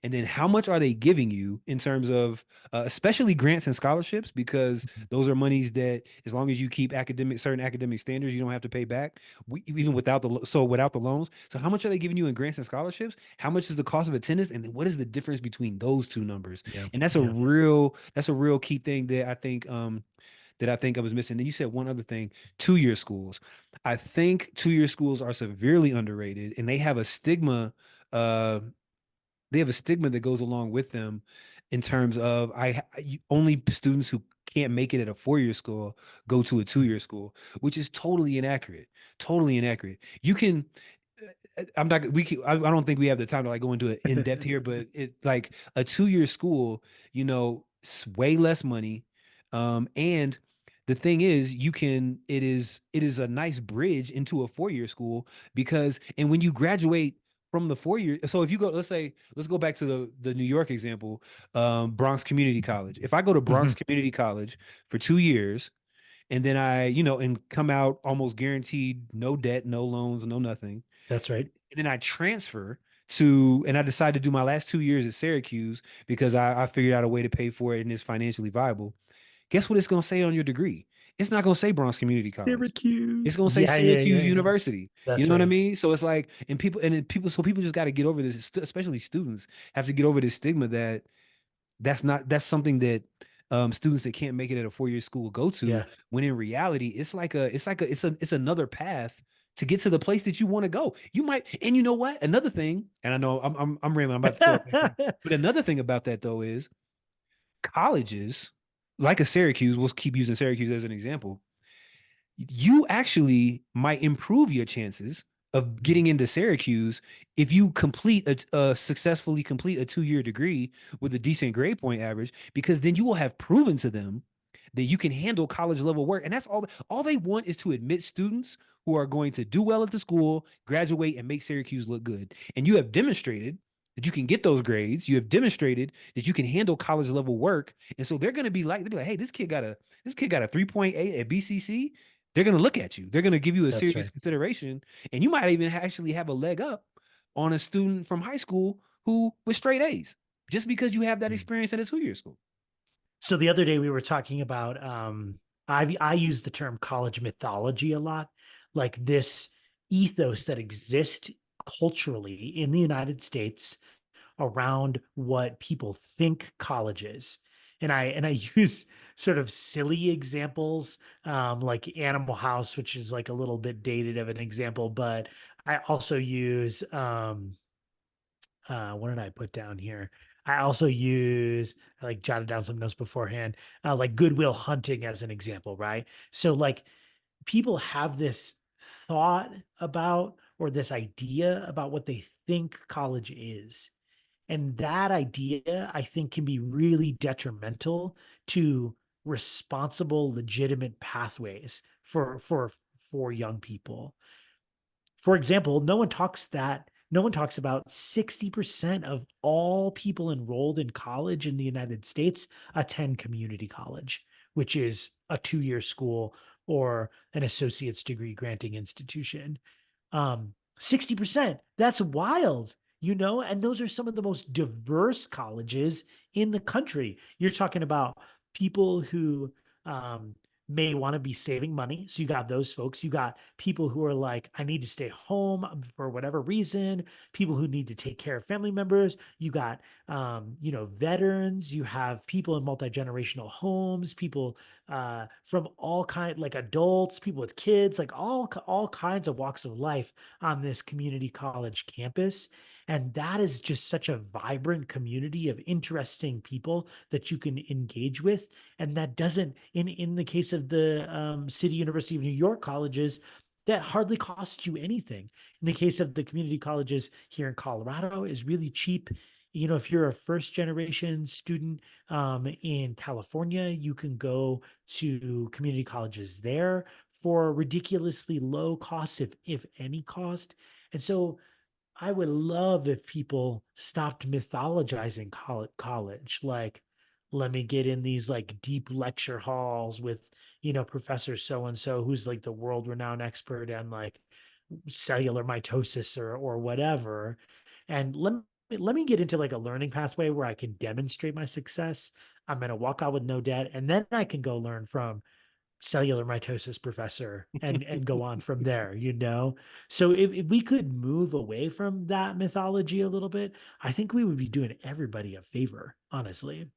And then how much are they giving you in terms of especially grants and scholarships, because Mhm. those are monies that as long as you keep certain academic standards, you don't have to pay back, even without the loans. So how much are they giving you in grants and scholarships? How much is the cost of attendance? And then what is the difference between those two numbers? Yeah, And yeah. that's a real key thing that I think I was missing. Then you said one other thing, 2-year schools. I think 2-year schools are severely underrated, and uh they have a stigma that goes along with them in terms of only students who can't make it at a 4-year school go to a Mhm. 2-year school, which is totally inaccurate. Totally inaccurate. You can I'm not we can, I don't think we have the time to like go into it in depth here, but it like a 2-year school, way less money. And the thing is, it is a nice bridge into a 4-year school, because and when you graduate from the 4 year, so if you go, let's go back to the New York example, Bronx Community College. If I go to Bronx Mhm. Community College for 2 years, and then and come out almost guaranteed, no debt, no loans, no nothing, That's right. and then I transfer and I decided to do my last 2 years at Syracuse because I figured out a way to pay for it and it's financially viable. Guess what it's going to say on your degree? It's not going to say Bronx Community College. It's Syracuse. going to say Yeah, yeah, yeah, Syracuse yeah. University. You That's know what I right. mean? So it's like, so people just got to get over this, especially students have to get over this stigma that that's something that students that can't make it at a 4-year school go to, Yeah. when in reality it's another path to get to the place that you want to go. You might, and you know what, another thing, and I know I'm rambling, I'm about to throw it back to you, but another thing about that though is colleges like a Syracuse, we'll keep using Syracuse as an example, you actually might improve your chances of Mhm. getting into Syracuse if you successfully complete a 2-year degree with a decent grade point average, because then you will have proven to them that you can handle college level work. And that's all they want is to admit students who are going to do well at the school, graduate, and make Syracuse look good. And you have demonstrated that you can get those grades. You have demonstrated that you can handle college level work. And so they'll be like, hey, this kid got a 3.8 at BCC. They're going to look at you. They're going to give you a That's serious right. consideration. And you might even actually have a leg up on a student from high school who with straight A's, just because you have that Mm. experience in a 2-year school. So the other day we were talking about I use the term college mythology a lot, like this ethos that exists culturally in the United States around what people think college is. And I use sort of silly examples, like Animal House, which is like a little bit dated of an example, but I also use what did I put down here? I also use, I like jotted down some notes beforehand, like Goodwill Hunting as an example, right? So like people have this thought about or this idea about what they think college is. And that idea, I think, can be really detrimental to responsible, legitimate pathways for young people. For example, no one talks about 60% of all people enrolled in college in the United States attend community college, which is a 2-year school or an associate's degree granting institution. 60%. That's wild, and those are some of the most diverse colleges in the country. You're talking about people who um, may want to be saving money. So you got those folks. You got people who are like, I need to stay home for whatever reason, people who need to take care of family members. You got, veterans. You have people in multi-generational homes, people from all kind, like adults, people with kids, like all kinds of walks of life on this community college campus. And that is just such a vibrant community of interesting people that you can engage with. And that doesn't, in the case of the City University of New York colleges, that hardly costs you anything. In the case of the community colleges here in Colorado, is really cheap. If you're a first generation student in California, you can go to community colleges there for ridiculously low costs, if any cost. And so I would love if people stopped mythologizing college. Like, let me get in these like deep lecture halls with, Professor so and so who's like the world renowned expert on like cellular mitosis or whatever. And let me get into like a learning pathway where I can demonstrate my success. I'm going to walk out with no debt, and then I can go learn from cellular mitosis professor and go on from there. So if we could move away from that mythology a little bit, I think we would be doing everybody a favor, honestly.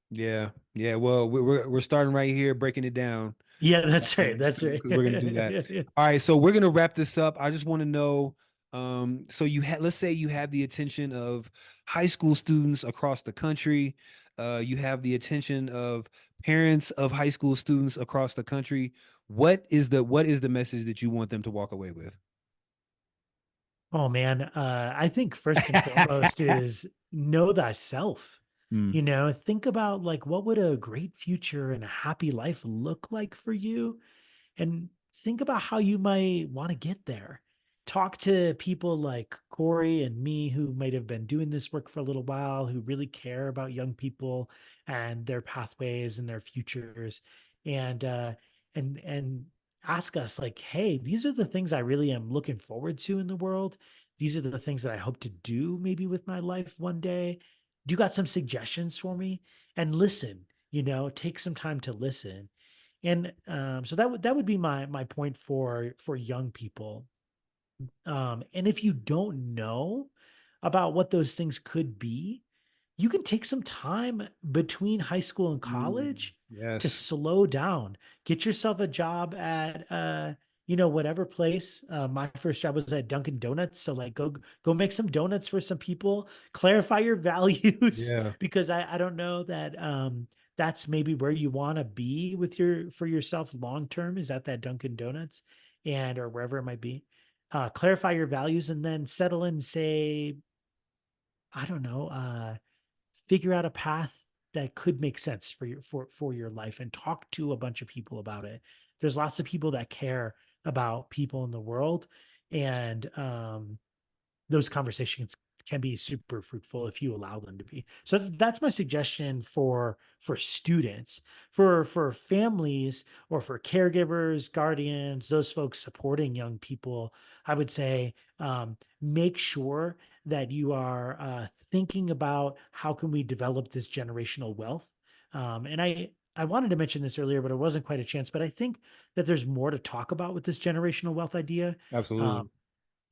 Yeah, yeah. Well, we're starting right here, breaking it down. Yeah, that's right, that's right. Because we're gonna do that. All right, so we're gonna wrap this up. I just want to know, so you had, let's say you have the attention of high school students across the country. You have the attention of parents of high school students across the country. What is the message that you want them to walk away with? Oh man, I think first and foremost is know thyself. Mm, Think about like what would a great future and a happy life look like for you, and think about how you might want to get there. Talk to people like Corey and me who might have been doing this work for a little while, who really care about young people and their pathways and their futures, and and ask us like, hey, these are the things I really am looking forward to in the world. These are the things that I hope to do maybe with my life one day. Do you got some suggestions for me? And listen, take some time to listen. And so that would be my point for young people. And if you don't know about what those things could be, you can take some time between high school and mm, college to yes. slow down. Get yourself a job at whatever place. My first job was at Dunkin' Donuts, so like go make some donuts for some people. Clarify your values Yeah. because I don't know that that's maybe where you want to be with for yourself long term is at that Dunkin' Donuts and or wherever it might be. Clarify your values and then settle in, say, I don't know, figure out a path that could make sense for your life and talk to a bunch of people about it. There's lots of people that care about people in the world, and those conversations can be super fruitful if you allow them to be. So that's my suggestion for students. For families or for caregivers, guardians, those folks supporting young people, I would say make sure that you are thinking about how can we develop this generational wealth. And I wanted to mention this earlier, but it wasn't quite a chance. But I think that there's more to talk about with this generational wealth idea. Absolutely. Um,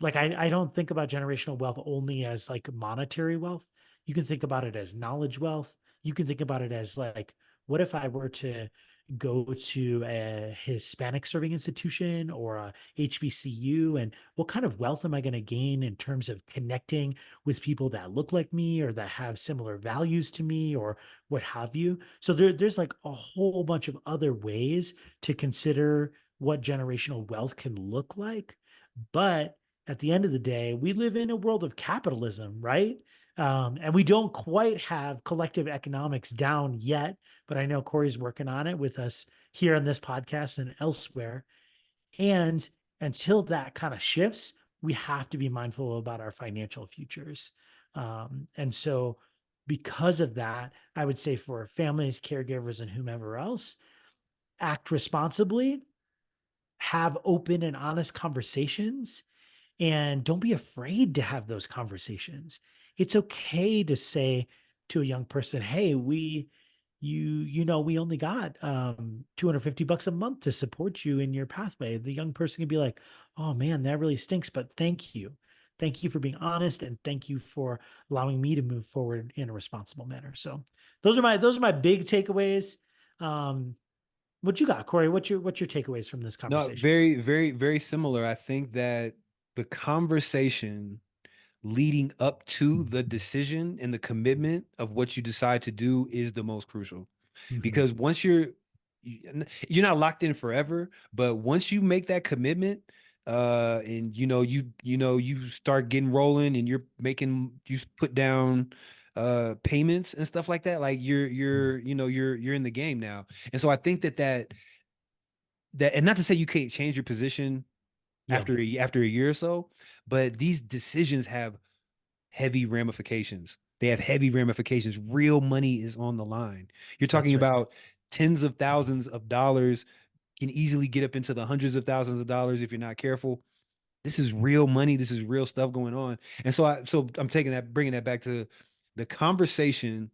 like I don't think about generational wealth only as like monetary wealth. You can think about it as knowledge wealth. You can think about it as like, what if I were to go to a Hispanic serving institution or a HBCU, and what kind of wealth am I going to gain in terms of connecting with people that look like me or that have similar values to me or what have you? So there's like a whole bunch of other ways to consider what generational wealth can look like. But at the end of the day, we live in a world of capitalism, right? And we don't quite have collective economics down yet, but I know Corey's working on it with us here on this podcast and elsewhere. And until that kind of shifts, we have to be mindful about our financial futures. And so, because of that, I would say for families, caregivers, and whomever else, act responsibly, have open and honest conversations, and don't be afraid to have those conversations. It's okay to say to a young person, "Hey, we only got 250 bucks a month to support you in your pathway." The young person can be like, "Oh man, that really stinks, but thank you. Thank you for being honest, and thank you for allowing me to move forward in a responsible manner." So those are my big takeaways. Um, what you got, Corey? What's your takeaways from this No, conversation? very, very, very similar. I think that the conversation leading up to the decision and the commitment of what you decide to do is the most crucial. Mhm. Because once you're not locked in forever, but once you make that commitment, and you start getting rolling and you put down payments and stuff like that, like Mhm. you're in the game now. And so I think that and not to say you can't change your position Yeah, after a year or so, but these decisions have heavy ramifications. They have heavy ramifications. Real money is on the line. You're talking that's right. about tens of thousands of dollars, can easily get up into the hundreds of thousands of dollars if you're not careful. This is real money. This is real stuff going on. And so I'm taking that, bringing that back to the conversation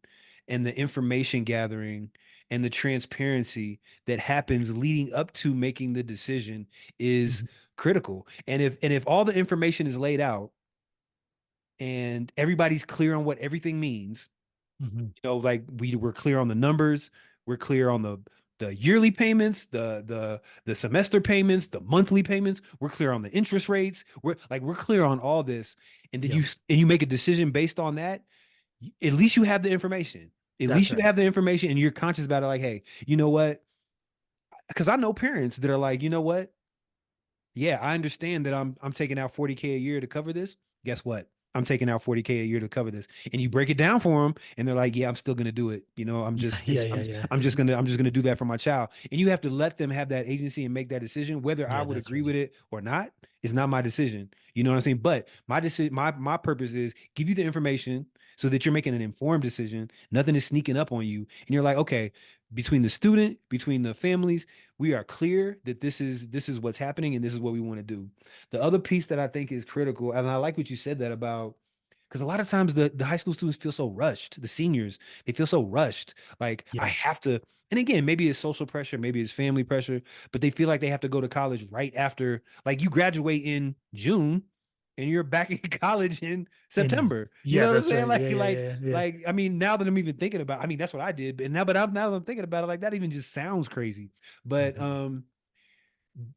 and the information gathering and the transparency that happens leading up to making the decision is Mhm. critical. And if all the information is laid out and everybody's clear on what everything means, Mhm. like we're clear on the numbers, we're clear on the yearly payments, the semester payments, the monthly payments, we're clear on the interest rates, we're clear on all this, and then Yeah, you make a decision based on that. At least you have the information. At that's least you right. have the information and you're conscious about it, like, hey, you know what? Because I know parents that are like, you know what? Yeah, I understand that I'm taking out 40K a year to cover this. Guess what? I'm taking out 40K a year to cover this. And you break it down for them and they're like, "Yeah, I'm still going to do it. I'm Yeah, just yeah, it's yeah, yeah. I'm just going to do that for my child." And you have to let them have that agency and make that decision whether I Yeah, would that's agree right. with it or not. It's not my decision. You know what I'm saying? But my decision my purpose is give you the information so that you're making an informed decision. Nothing is sneaking up on you. And you're like, "Okay, between the student, between the families, we are clear that this is what's happening and this is what we want to do." The other piece that I think is critical, and I like what you said that about, because a lot of times the high school students feel so rushed, the seniors, they feel so rushed. Like, I Yeah, have to, and again, maybe it's social pressure, maybe it's family pressure, but they feel like they have to go to college right after, like you graduate in June and you're back in college in and September. You yeah, know what I'm that's saying? right. Yeah, yeah, yeah, yeah. I mean, now that I'm even thinking about, I mean, that's what I did, but now that I'm thinking about it, like that even just sounds crazy. But Mhm.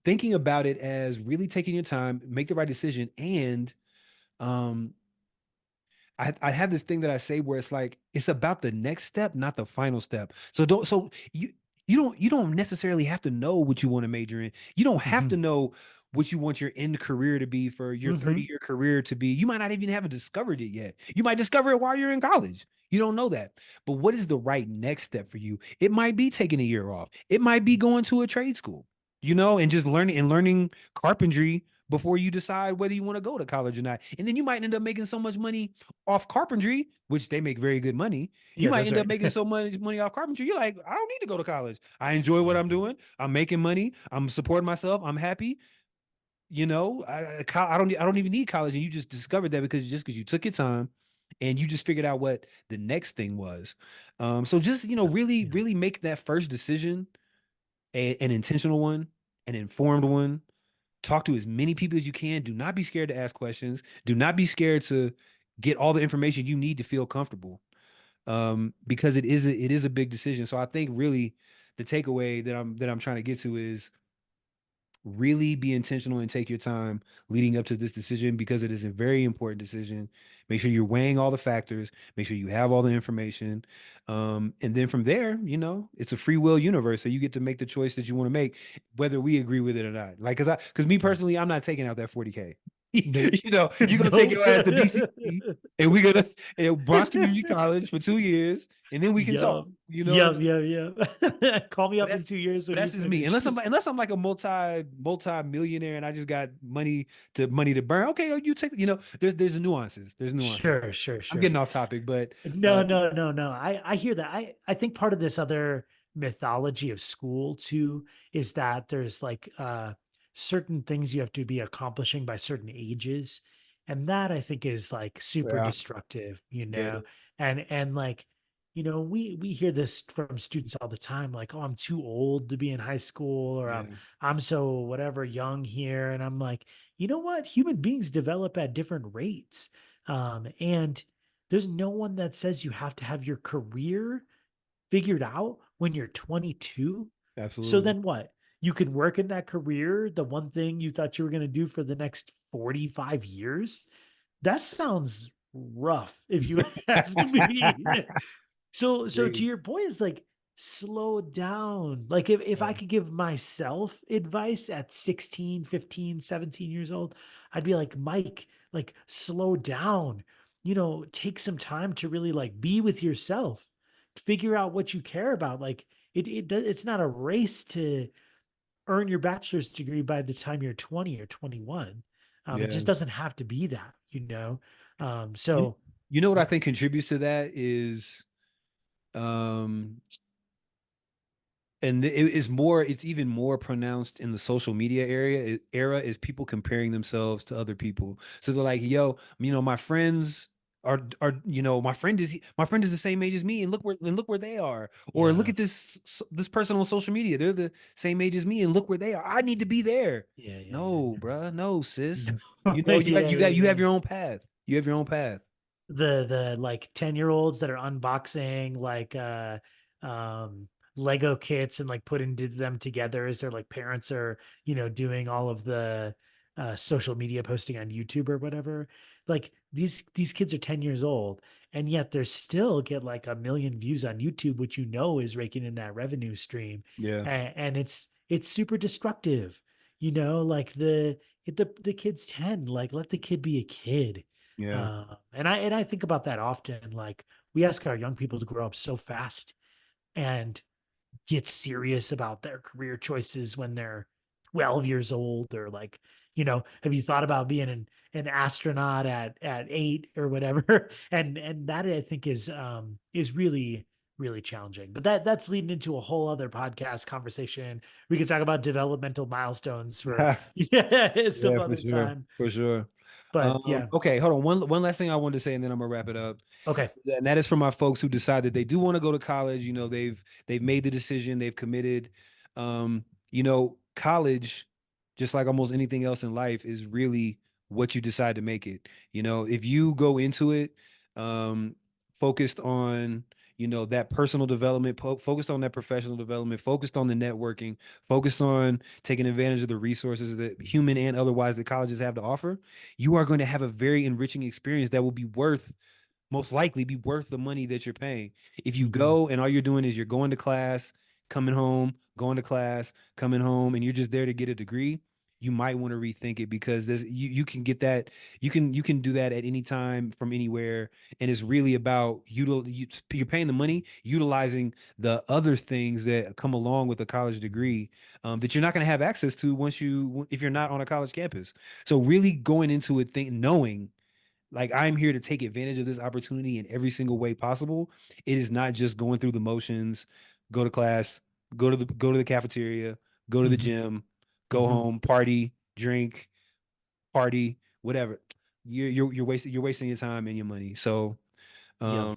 thinking about it as really taking your time, make the right decision, and um, I have this thing that I say where it's like it's about the next step, not the final step. So you don't necessarily have to know what you want to major in. You don't have to Mhm. know what you want your end career to be for your Mhm. 30-year career to be. You might not even haven't discovered it yet. You might discover it while you're in college. You don't know that. But what is the right next step for you? It might be taking a year off. It might be going to a trade school, and just learning carpentry before you decide whether you want to go to college or not. And then you might end up making so much money off carpentry, which they make very good money. You Yeah, might that's end up right. making so much money off carpentry. You're like, I don't need to go to college. I enjoy what I'm doing. I'm making money. I'm supporting myself. I'm happy. I don't even need college. And you just discovered that because you took your time and you just figured out what the next thing was. So just, really, Yeah. really make that first decision an intentional one, an informed one. Talk to as many people as you can. Do not be scared to ask questions. Do not be scared to get all the information you need to feel comfortable. Because it is a big decision. So I think really the takeaway that I'm trying to get to is really be intentional and take your time leading up to this decision because it is a very important decision. Make sure you're weighing all the factors, make sure you have all the information. And then from there, it's a free will universe. So you get to make the choice that you want to make, whether we agree with it or not. Like, because me Yeah. personally, I'm not taking out that 40K. Nope. You're gonna take Nope. your ass to BCC, and we're gonna Bronx Community College for 2 years, and then we can talk. Yup. You know what I'm Yup, saying? yup, yup. Call me But up in that's 2 years but when that's you just me. finish. Unless I'm like a multi millionaire and I just got money to burn. Okay, you take. There's nuances. There's nuances. Sure, sure, I'm sure. getting off topic, but No, no, no, no. I hear that. I think part of this other mythology of school too is that there's like certain things you have to be accomplishing by certain ages. And that I think is like super yeah, destructive, yeah, and like, we hear this from students all the time, like, oh, I'm too old to be in high school, or I'm yeah, I'm so whatever young here. And I'm like, you know what? Human beings develop at different rates. And there's no one that says you have to have your career figured out when you're 22. So absolutely. then what? You could work in that career, the one thing you thought you were going to do for the next 45 years. That sounds rough if you ask me. So to Agreed. your point, it's like, slow down. Like, if I Yeah, could give myself advice at 16, 15, 17 years old, I'd be like, Mike, like, slow down. Take some time to really like be with yourself, figure out what you care about. Like, it's not a race to earn your bachelor's degree by the time you're 20 or 21. It yeah. just doesn't have to be that. You, So you know what I yeah, think contributes to that is um and it's even more pronounced in the social media era is people comparing themselves to other people. So they're like, yo, my friends are my friend is the same age as me, and look where they are. Or look yeah, at this person on social media, they're the same age as me, and look where they are. I need to be there. yeah, yeah, yeah, No, bruh, no, sis. yeah. You got Yeah, you yeah, got you have yeah. your own path. You have your own path. The like 10-year-olds that are unboxing like Lego kits and like putting them together as their like parents are, doing all of the social media posting on YouTube or whatever. Like, these kids are 10 years old, and yet they're still get like a million views on YouTube, which is raking in that revenue stream. Yeah, And it's super destructive. Like, the kid's 10, like, let the kid be a kid. yeah, And I think about that often. Like, we ask our young people to grow up so fast and get serious about their career choices when they're 12 years old, or like, have you thought about being an astronaut at 8 or whatever? And that, I think, is really, really challenging. But that's leading into a whole other podcast conversation. We could talk about developmental milestones for yeah, some yeah, for other sure, time. for sure. But yeah. Okay, hold on. One last thing I wanted to say, and then I'm gonna wrap it up. Okay. And that is for my folks who decide that they do want to go to college. They've made the decision, they've committed. College, just like almost anything else in life, is really what you decide to make it. If you go into it um focused on that personal development, focused on that professional development, focused on the networking, focused on taking advantage of the resources that human and otherwise that colleges have to offer, you are going to have a very enriching experience that will be worth most likely be worth the money that you're paying. If you Mhm. go and all you're doing is you're going to class, coming home, going to class, coming home, and you're just there to get a degree, you might want to rethink it, because you can get that, you can do that at any time from anywhere, and it's really about you're paying the money, utilizing the other things that come along with a college degree, that you're not going to have access to if you're not on a college campus. So really going into it, knowing like I'm here to take advantage of this opportunity in every single way possible. It is not just going through the motions, go to class, go to the cafeteria, go to the Mhm. gym, go Mhm. home, party, drink, party, whatever. You're wasting your time and your money. So Yep. um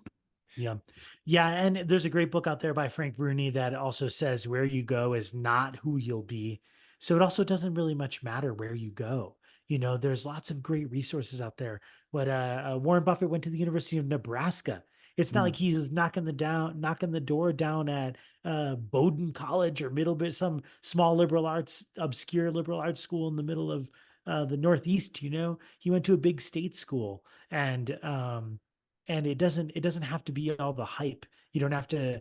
Yeah. Yeah. And there's a great book out there by Frank Bruni that also says where you go is not who you'll be. So it also doesn't really much matter where you go. There's lots of great resources out there. But Warren Buffett went to the University of Nebraska. It's not like he was knocking the door down at Bowdoin College or Middlebury, some small liberal arts, obscure liberal arts school in the middle of the Northeast. He went to a big state school, and it doesn't have to be all the hype. You don't have to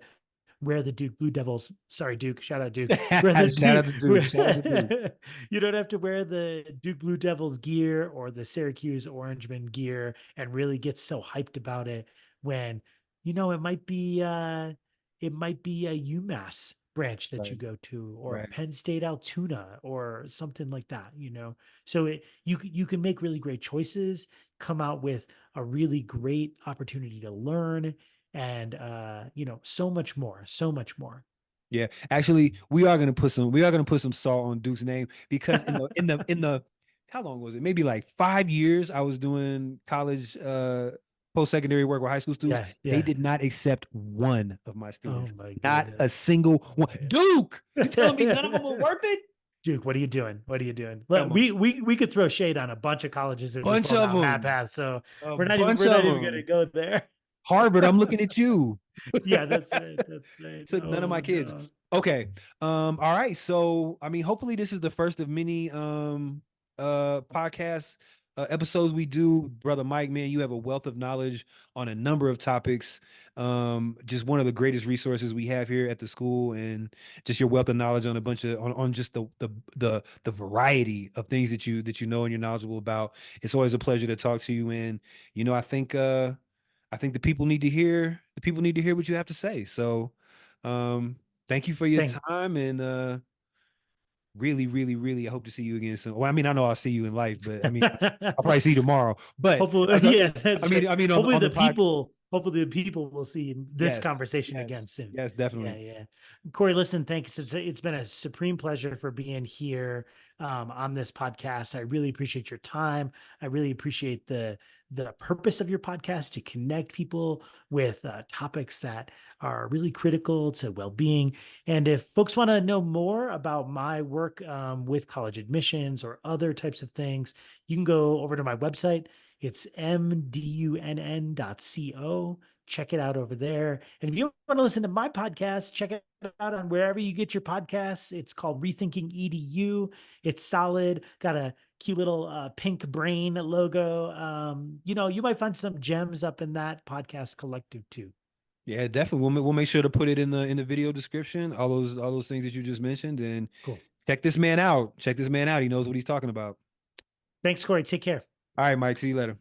wear the Duke Blue Devils. Sorry, Duke. Shout out Duke. Wear the Shout Duke. out to Duke. Shout out to Duke. You don't have to wear the Duke Blue Devils gear or the Syracuse Orangemen gear and really get so hyped about it when it might be a UMass branch that you Right. go to, or Right. Penn State Altoona or something like that, So you can make really great choices, come out with a really great opportunity to learn, and so much more, so much more. Yeah, actually, we are gonna put some salt on Duke's name because in the how long was it? Maybe like 5 years. I was doing college post secondary work with high school students. Yeah, They yeah. did not accept one of my Oh students. my Not a goodness. single Oh one. my Duke, you telling me none of them were worth it? Duke, what are you doing? What are you doing? Come on, We could throw shade on a bunch of colleges if we bunch fall of down that them, path. So a we're bunch not of even gonna them. go there. Harvard, I'm looking at you. Yeah, that's right. That's right. Took none of my Oh kids. no. Okay. All right. So I mean, hopefully this is the first of many podcast episodes we do. Brother Mike, man, you have a wealth of knowledge on a number of topics. Just one of the greatest resources we have here at the school, and just your wealth of knowledge on a bunch of on just the variety of things that you know and you're knowledgeable about. It's always a pleasure to talk to you. And I think the people need to hear what you have to say. So, um, thank you for your Thank time, and really, really, really, I hope to see you again soon. Well, I mean, I know I'll see you in life, but I mean, I'll probably see you tomorrow. But Hopefully, yeah, that's right. on the pod. Hopefully the people will see this Yes, conversation again yes, soon. yes, Yeah, definitely. yeah. Corey, listen, thanks. It's been a supreme pleasure for being here on this podcast. I really appreciate your time. I really appreciate the purpose of your podcast to connect people with topics that are really critical to well-being. And if folks want to know more about my work with college admissions or other types of things, you can go over to my website. It's mdunn.co. Check it out over there. And if you want to listen to my podcast, check it out on wherever you get your podcasts. It's called Rethinking EDU. It's solid, got a cute little pink brain logo. You might find some gems up in that podcast collective too. Yeah, definitely. We'll make sure to put it in the video description. All those things that you just mentioned, and Cool. check this man out. Check this man out. He knows what he's talking about. Thanks, Corey. Take care. All right, Mike. See you later.